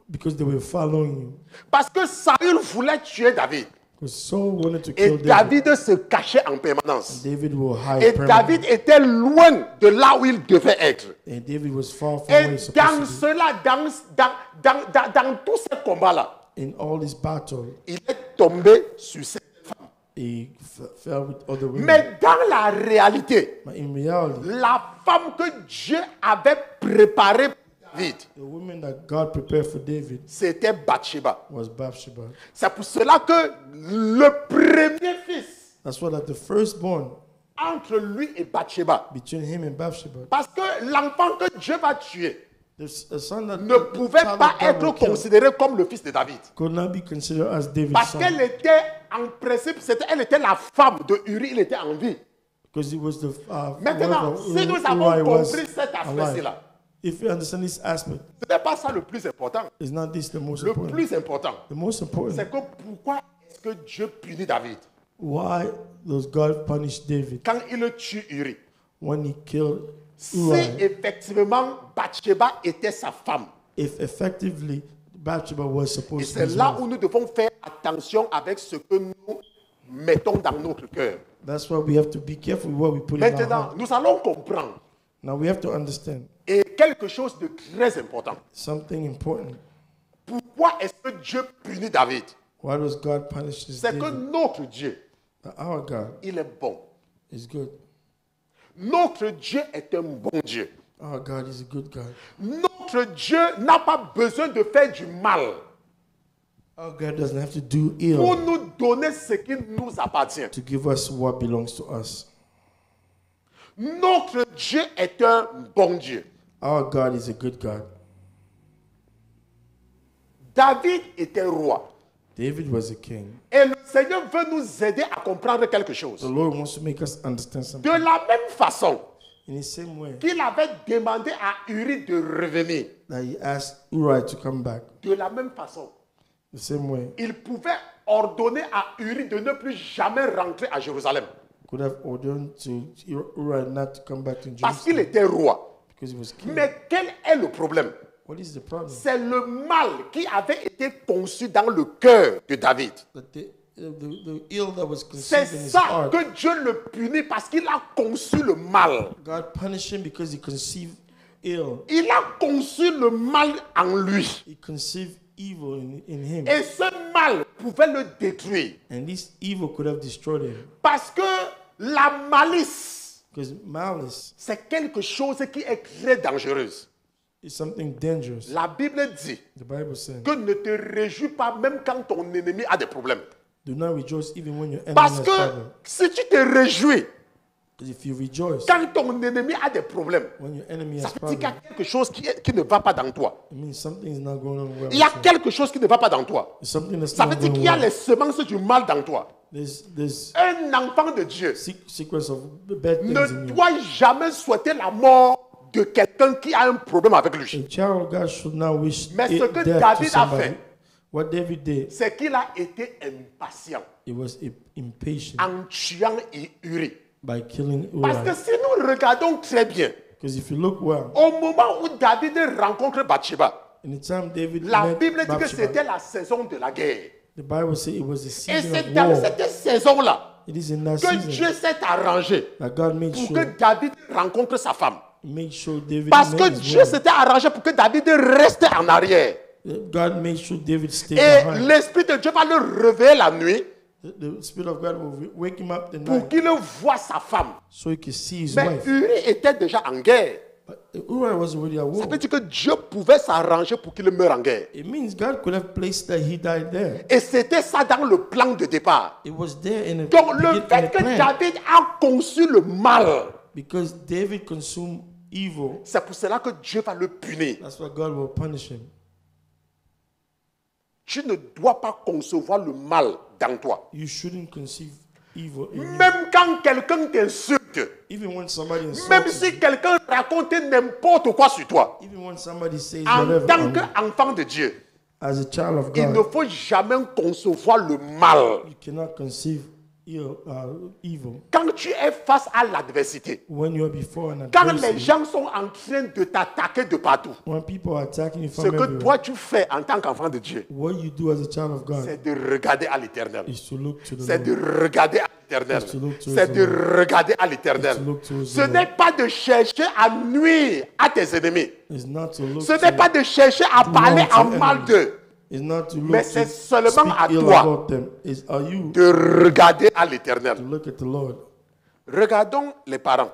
because they were following you. parce que Saül voulait tuer David. Because Saul wanted to Et kill David. David se cachait en permanence. David will hide Et permanently. David était loin de là où il devait être. And David was far from where Et he's supposed dans to cela, dans tous ces combats-là, be. In all this battle, il est tombé sur cette femme. he fell with other women. Mais dans la réalité, But in reality, la femme que Dieu avait préparée pour David, the woman that God prepared for David c'était Bathsheba. was Bathsheba. C'est pour cela que le premier fils That's why that the firstborn entre lui et Bathsheba, between him and Bathsheba, parce que l'enfant que Dieu va tuer the son that ne pouvait child pas that God être will kill considéré comme le fils de David. could not be considered as David's Parce son qu'elle était, en principe, elle était la femme de Uri, il était en vie. because he was the Maintenant, wife of si nous Uri avons was compris cet alive. aspect-là, If you understand this aspect, ce n'est pas ça le plus important. is not this the most Le important? plus important, The most important. c'est que pourquoi est-ce que Dieu punit David Why does God punish David quand il tue Uri? when he killed Si Uriah? effectivement Bathsheba était sa femme, If effectively Bathsheba was et supposed to c'est be his là wife. où nous devons faire attention avec ce que nous mettons dans notre cœur. That's why we have to be careful with what we put in our Maintenant, heart. nous allons comprendre Now we have to understand et quelque chose de très important. something important. Pourquoi est-ce que Dieu punit David? Why does God punish this C'est que David? notre Dieu, That our God il est bon. is good. Notre Dieu est un bon Dieu. Our God is a good God. Notre Dieu n'a pas besoin de faire du mal Our God doesn't have to do pour ill nous donner ce qui nous appartient. to give us what belongs to us. Notre Dieu est un bon Dieu. Our God is a good God. David était roi. David was a king. Et le Seigneur veut nous aider à comprendre quelque chose. The Lord wants to make us understand De something. la même façon In the same way qu'il avait demandé à Uri de revenir, that he asked Uriah to come back, de la même façon, the same way il pouvait ordonner à Uri de ne plus jamais rentrer à Jérusalem. could have ordained to Uriah not to come back to Parce qu'il Jerusalem était roi. because he was king. Mais quel est le problème? What is the problem? C'est le mal qui avait été conçu dans le cœur de David. That the ill that was C'est conceived in his ça heart. que Dieu le punit parce qu'il a conçu le mal. God punished him because he conceived ill. Il a conçu le mal en lui. He conceived evil in him. Et ce mal pouvait le détruire. And this evil could have destroyed him. Parce que la malice, Because malice c'est quelque chose qui est très dangereuse. is something dangerous. La Bible dit The Bible says, que ne te réjouis pas même quand ton ennemi a des problèmes. do not rejoice even when your enemy Parce has que problems. si tu te réjouis Because if you rejoice quand ton ennemi a des problèmes, when your enemy ça has veut dire qu'il y a problems, quelque chose qui ne va pas dans toi. it means something is not going on well. Il y a with you. quelque chose qui ne va pas dans toi. There's something that's Ça veut not dire going qu'il y a well. les semences du mal dans toi. There's Un enfant de Dieu sequence of bad things ne in you. doit jamais souhaiter la mort de quelqu'un qui a un problème avec lui. A child of God should not wish Mais ce que death David to a somebody. fait, What David did, c'est qu'il a été impatient it was impatient en tuant Uri. by killing Parce que Uriah. si nous regardons très bien, Because if you look well, au moment où David rencontre Bathsheba, in the time David la met Bible dit que Bathsheba, c'était la saison de la guerre. the Bible says it was the Et season c'est of dans war. cette saison-là It is in that que season Dieu s'est arrangé that God made pour sure, que David rencontre sa femme. made sure David Parce que made his Dieu wife. s'était arrangé pour que David reste en arrière. God made sure David stayed Et behind. l'Esprit de Dieu va le réveiller la nuit The Spirit of God will wake him up the pour night qu'il voie sa femme. so he could see his Mais wife. Uri était déjà en guerre. But Uriah was already at Ça war. veut dire que Dieu pouvait s'arranger pour qu'il meure en guerre. It means God could have placed that he died there. Et c'était ça dans le plan de départ. It was there in the, Donc le in the fait que plan. David a conçu le mal, Because David consumed evil, c'est pour cela que Dieu va le punir. that's why God will punish him. Tu ne dois pas concevoir le mal dans toi. You shouldn't conceive evil in you. Même quand quelqu'un t'insulte, Even when somebody même insults si you, quelqu'un raconte n'importe quoi sur toi, even when somebody says en whatever tant on you, qu'enfant de Dieu, as a child of il ne God, faut jamais concevoir le mal. you cannot conceive evil Quand tu es face à l'adversité, when you are before an quand les adversity. gens sont en train de t'attaquer de partout, When people are attacking you ce from que everywhere, toi tu fais en tant qu'enfant de Dieu, what you do as a child of God c'est de regarder à l'éternel. is to look to the C'est de Lord. regarder à l'éternel. It's to look towards C'est the de Lord. regarder à l'éternel. It's to look towards Ce the n'est Lord. pas de chercher à nuire à tes ennemis. It's not to look Ce n'est to, pas de chercher à parler wrong to en mal enemies. d'eux. it's not to Mais look c'est to seulement speak à ill toi about them. It's are you de regarder à to l'éternel. look at the Lord. Regardons les parents.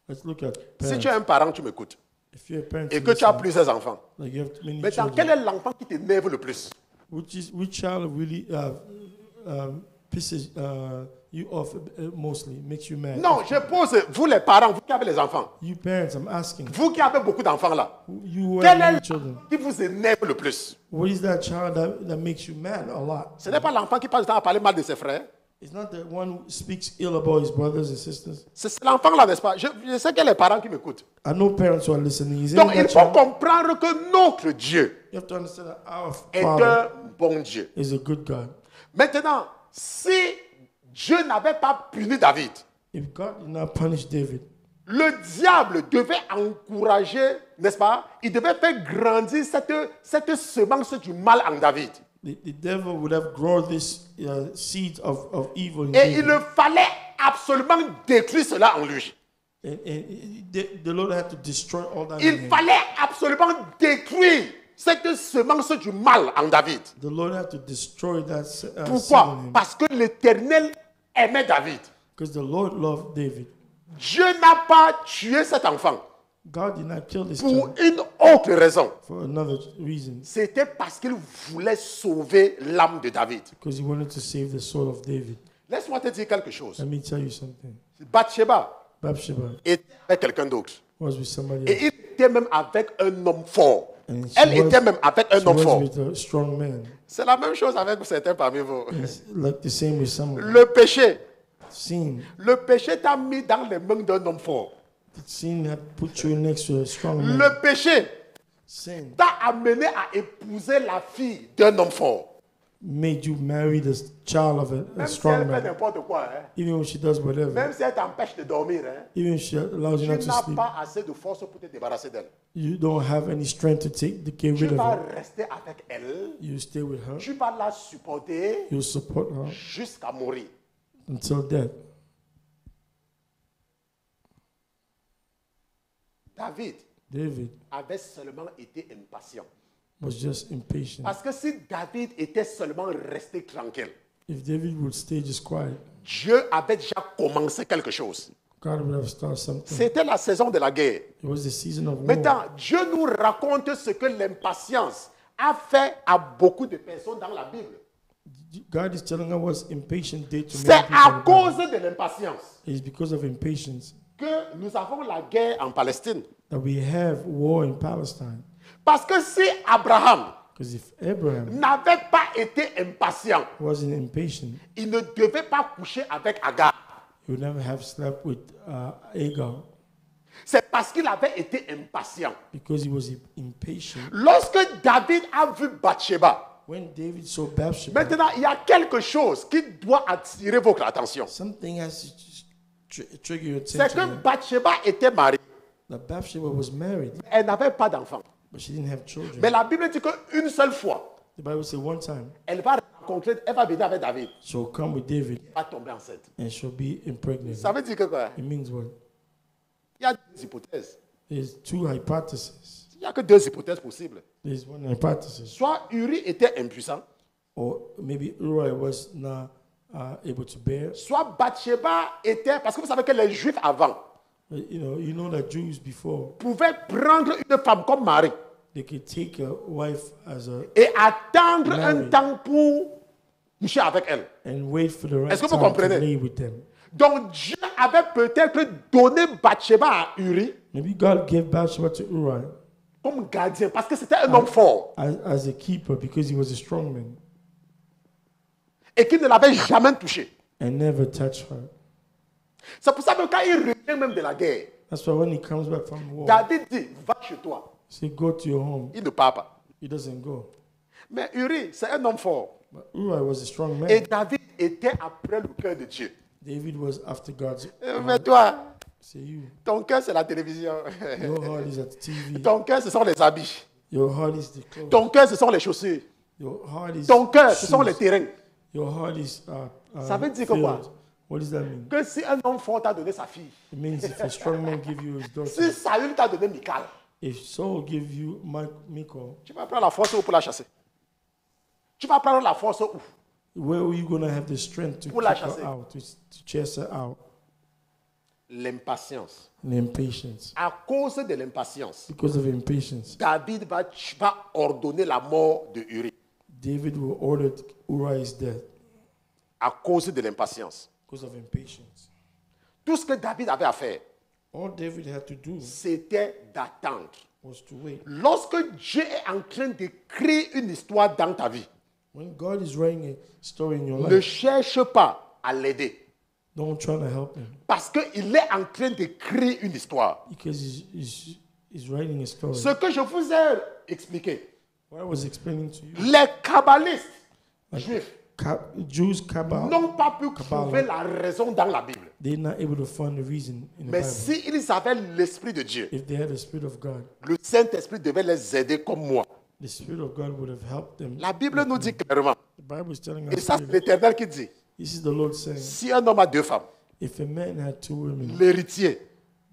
Let's look at Si parents. tu es un parent, tu m'écoutes. If you're a parent Et you que tu as listen, plusieurs enfants. like you have many Mais dans children, quel est l'enfant qui t'énerve le plus? which child really pisses you off mostly, makes you mad? Non, je pose, vous les parents, vous qui avez les enfants, You parents, I'm asking. vous qui avez beaucoup d'enfants là, You who quel have est many children. l'enfant qui vous énerve le plus? What is that child that makes you mad a lot? Ce n'est pas l'enfant qui passe le temps à parler mal de ses frères. It's not the one who speaks ill about his brothers and sisters. C'est l'enfant là, n'est-ce pas? Je sais qu'il y a les parents qui m'écoutent. I know parents who are listening. Is Donc that il faut child? comprendre que notre Dieu You have to understand that our est Father un bon Dieu. is a good God. Maintenant, si Dieu n'avait pas puni David, If God did not punish David, le diable devait encourager, n'est-ce pas? Il devait faire grandir cette semence du mal en David. the devil would have grown this seed of evil in Et il David. fallait absolument détruire cela en lui. And the Lord had to destroy all that in Il him. fallait absolument détruire cette semence du mal en David. The Lord had to destroy that seed Pourquoi? in him. Parce que l'Éternel aimait David. Because the Lord loved David. Dieu n'a pas tué cet enfant God did not kill this pour child une autre raison. for another reason. C'était parce qu'il voulait sauver l'âme de David. Because he wanted to save the soul of David. Laisse-moi te dire quelque chose. Let me tell you something. Bathsheba Bathsheba était avec quelqu'un d'autre. was with somebody Et else. il était même avec un homme fort. And she Elle was- était même avec un She homme was fort. with a strong man. C'est la même chose avec certains parmi vous. It's like the same with some of them. Le péché. Sin T'a mis dans les mains d'un homme fort. had put you next to a strong man. Le péché Sin t'a amené à épouser la fille d'un homme fort. made you marry the child of a Même si strong elle fait man. n'importe quoi, hein, Even when she does whatever, même si elle t'empêche de dormir, hein, even if she allows you tu not to n'as sleep, pas assez de force pour te débarrasser d'elle. you don't have any strength to get Tu rid of vas her. rester avec elle, You stay with her. tu vas la supporter You support her jusqu'à mourir. until death. David avait seulement été impatient. was just impatient. Parce que si David était seulement resté tranquille, If David would stay just quiet, Dieu avait déjà commencé quelque chose. God would have started something. C'était la saison de la guerre. It was the season of war. Maintenant, Dieu nous raconte ce que l'impatience a fait à beaucoup de personnes dans la Bible. God is telling us what impatient did to C'est many people. à in the Bible. cause de l'impatience It's because of impatience que nous avons la guerre en Palestine. that we have war in Palestine. Parce que si Abraham Because if Abraham n'avait pas été impatient, wasn't impatient, il ne devait pas coucher avec Agar. he would never have slept with Agar C'est parce qu'il avait été impatient. because he was impatient. Lorsque David a vu Bathsheba, When David saw Bathsheba, maintenant il y a quelque chose qui doit attirer votre attention. something has to trigger your C'est attention. que Bathsheba était mariée. That Bathsheba was married, Elle n'avait pas d'enfant. but she didn't have children. Mais la Bible dit qu'une seule fois, The Bible says one time elle va rencontrer, elle va venir avec David. she'll come with David Elle va tomber enceinte. and she'll be impregnated. Ça veut dire que quoi? It means what? Il y a deux hypothèses. There's two hypotheses. Il n'y a que deux hypothèses possibles. There's one hypothesis, Soit Uri était impuissant, or maybe Uriah was not able to bear. soit Bathsheba était, parce que vous savez que les Juifs avant You know that Jews before pouvaient prendre une femme comme mari they could take a wife as a et attendre un Mary. temps pour coucher avec elle. and wait for the right Est-ce que vous time to comprenez? lay with them. Donc Dieu avait peut-être donné Bathsheba à Uri Maybe God gave Bathsheba to Uriah comme gardien parce que c'était un homme fort as a keeper because he was a strong man et qu'il ne l'avait jamais touché. and never touched her. C'est pour ça que quand il revient même de la guerre, That's why when he comes back from war, David dit, va chez toi. he said, "Go to your home." Il ne part pas. He doesn't go. Mais Uri, c'est un homme fort. But Uriah was a strong man. Et David était après le cœur de Dieu. David was after God's. Mais toi, Say you. ton cœur c'est la télévision. Your heart is at the TV. Ton cœur ce sont les habits. Your heart is the clothes. Ton cœur ce sont les chaussures. Your heart is. Ton cœur ce sont shoes. les terrains. Your heart is. Ça veut dire que quoi? field. What does that mean? Que si un homme fort t'a donné sa fille, It means if a strong man give you his si daughter, Saül t'a donné Michal, if Saul give you Michal, tu vas prendre la force où pour la chasser? Tu vas prendre la force où? where are you gonna have the strength to Pour la kick her chasser. out, to chase her out? L'impatience. And impatience. À cause de l'impatience, Because of impatience, David va ordonner la mort de Uri. David will order Uriah's death À cause de l'impatience. because of impatience. Tout ce que David avait à faire, All David had to do c'était d'attendre. was to wait. Lorsque Dieu est en train d'écrire une histoire dans ta vie, When God is writing a story in your ne life, cherche pas à l'aider. don't try to help him Parce qu'il est en train d'écrire une histoire. because he's writing a story. Ce que je vous ai expliqué, What I was explaining to you, les kabbalistes juifs Jews, Kabbalah, n'ont pas pu trouver la raison dans la Bible. they're not able to find the reason in the Mais Bible. s'ils avaient l'Esprit de Dieu, If they had the Spirit of God, le Saint-Esprit devait les aider comme moi. the Spirit of God would have helped them. La Bible nous dit clairement, The Bible is telling et us ça c'est clearly, l'Éternel qui dit, this is the Lord saying, si un homme a deux femmes, if a man had two women, l'héritier,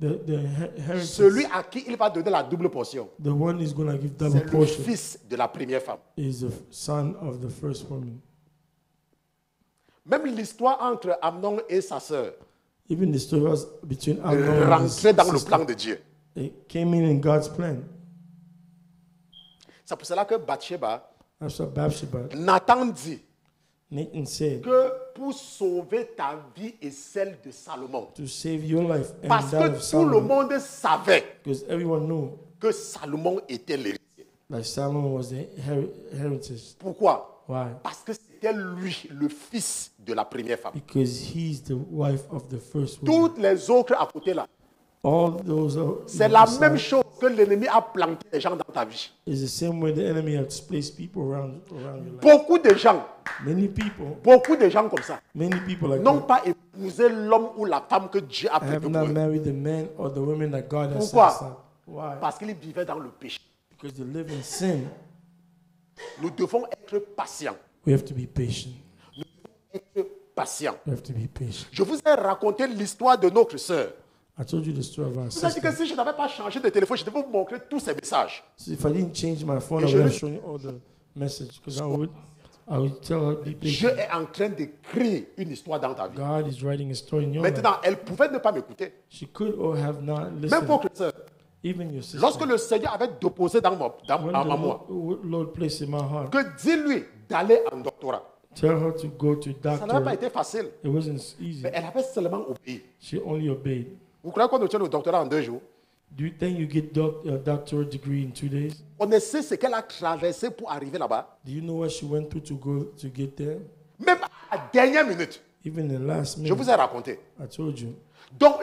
the inheritance, celui à qui il va donner la double portion, the one is going to give double c'est le portion fils de la première femme. is the son of the first woman. Même l'histoire entre Amnon et sa sœur Even the story was between Amnon and his rentrait dans le sister. plan de Dieu. It came in God's plan. C'est pour cela que Bathsheba, That's what Bathsheba, Nathan dit Nathan said, que pour sauver ta vie et celle de Salomon, to save your life and parce that of que tout le Solomon, monde savait because everyone knew que Salomon était l'héritier. that Solomon was the heritage. Pourquoi? Why? Parce que c'était lui, le fils de la première femme. Because he's the wife of the first woman. Toutes les autres à côté là, All those are C'est la même chose que l'ennemi a planté des gens dans ta vie. It's the same way the enemy has placed people around your life. Beaucoup de gens comme ça Many people like n'ont that pas épousé l'homme ou la femme que Dieu a have prévu pour not eux. married the men or the women that God has set Pourquoi? aside. Why? Parce qu'ils vivaient dans le péché. Because they live in sin. Nous devons être patients. We have to be patient. Être patients. We have to be patient. Je vous ai raconté l'histoire de notre sœur. I told you the story of our Je vous ai dit que sister. si je n'avais pas changé de téléphone, je devais vous montrer tous ces messages. So if I didn't change my phone, I Et je would have lui- shown you all the message. Because I would tell her, be Dieu patient. est en train de créer une histoire dans ta vie. God is writing a story in your life. Maintenant, elle pouvait ne pas m'écouter. She could or have not Même listened. votre sœur. Even your sister. Lorsque le Seigneur avait déposé dans When en moi the Lord placed in my heart, que dis-lui d'aller en doctorat. tell her to go to Ça n'a pas doctor. été facile. It wasn't easy. Mais elle avait seulement obéi. She only obeyed. Vous croyez qu'on obtient le doctorat en 2 jours? Do you think you get a doctorate degree in 2 days? On ne sait ce qu'elle a traversé pour arriver là-bas. Do you know what she went through to get there? Même à la dernière minute, Even in the last je minute, vous ai raconté. I told you, Donc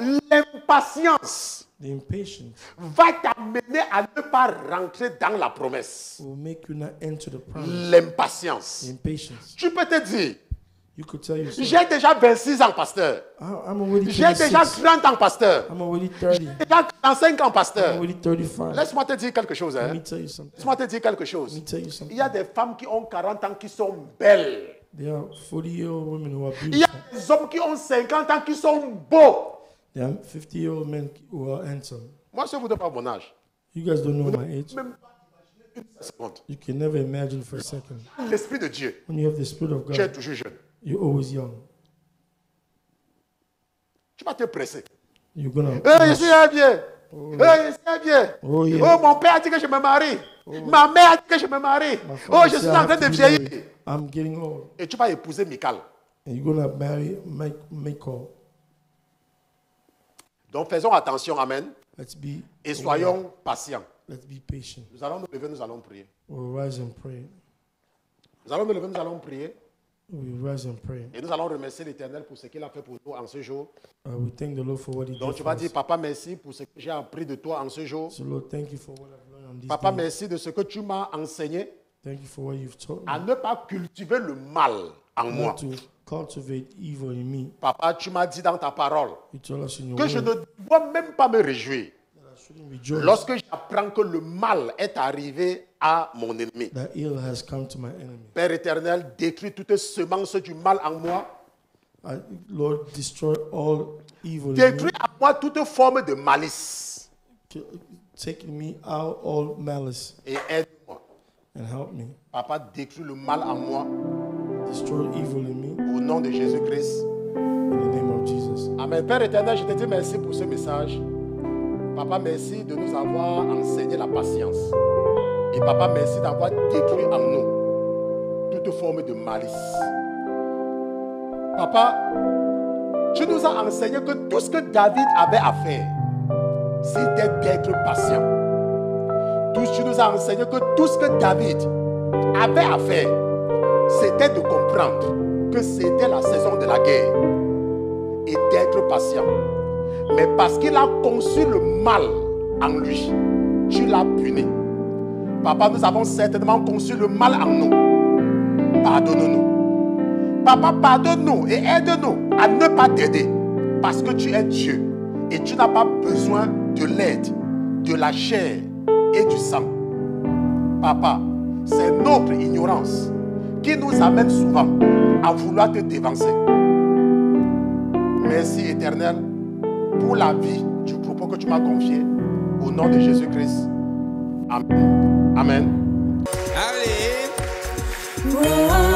l'impatience the impatience va t'amener à ne pas rentrer dans la promesse. will make you not enter the promise. L'impatience. Impatience. Tu peux te dire, You could tell yourself, j'ai déjà 26 ans, pasteur. I'm already J'ai déjà 26. 30 ans, pasteur. I'm already 30. J'ai déjà 45 ans, I'm pasteur. already 35. Laisse-moi te dire quelque chose. Let Hein. me tell you something. Laisse-moi te dire quelque Let chose. me tell you Il something. y a des femmes qui ont 40 ans qui sont belles. There are 40-year-old women who are Il y a beautiful. des hommes qui ont 50 ans qui sont beaux. There are 50-year-old men who are handsome. Moi, je ne vous donne pas mon âge. You guys don't know my age. Même pas une seconde. You can never imagine for a second. L'Esprit de Dieu, When you have the Spirit of tu es God, toujours jeune. you're always young. Tu vas te presser. You're gonna. Je suis bien. Je suis bien. Oh, yeah. Oh, mon père a dit que je me marie. Ma mère a dit que je me marie. My Oh, father je said suis I en train have de to be vieillir. married. I'm getting old. Et tu vas épouser Michal. And you're gonna marry Michael. Donc faisons attention, amen. Let's be. Et soyons patients. Let's be patient. Nous allons nous lever, nous allons prier. We'll rise and pray. Nous allons nous lever, nous allons prier. We'll rise and pray. Et nous allons remercier l'Éternel pour ce qu'il a fait pour nous en ce jour. We thank the Lord for what He Donc did tu for vas dire, us. Papa, merci pour ce que j'ai appris de toi en ce jour. So Lord, thank you for what I've learned on this Papa, day. merci de ce que tu m'as enseigné Thank you for what you've taught à me. ne pas cultiver le mal en moi. Not to cultivate evil in me. Papa, tu m'as dit dans ta parole You told us in your que je word ne dois même pas me réjouir that I shouldn't rejoice lorsque j'apprends que le mal est arrivé à mon ennemi. that ill has come to my enemy. Père éternel, détruis toute semence du mal en moi. Lord, destroy all evil in Détruis me. à moi toute forme de malice. Take me out all malice Et aide-moi. and help me. Papa, détruis le mal en moi. Destroy evil in me Au nom de Jésus-Christ. in the name of Jesus. Amen. Père éternel, je te dis merci pour ce message. Papa, merci de nous avoir enseigné la patience. Et papa, merci d'avoir détruit en nous toute forme de malice. Papa, tu nous as enseigné que tout ce que David avait à faire, c'était d'être patient. Tu nous as enseigné que tout ce que David avait à faire, c'était de comprendre que c'était la saison de la guerre et d'être patient. Mais parce qu'il a conçu le mal en lui, tu l'as puni. Papa, nous avons certainement conçu le mal en nous. Pardonne-nous. Papa, pardonne-nous et aide-nous à ne pas t'aider. Parce que tu es Dieu et tu n'as pas besoin de l'aide, de la chair et du sang. Papa, c'est notre ignorance qui nous amène souvent à vouloir te dévancer. Merci éternel pour la vie du troupeau que tu m'as confié. Au nom de Jésus-Christ. Amen. Amen. Oh,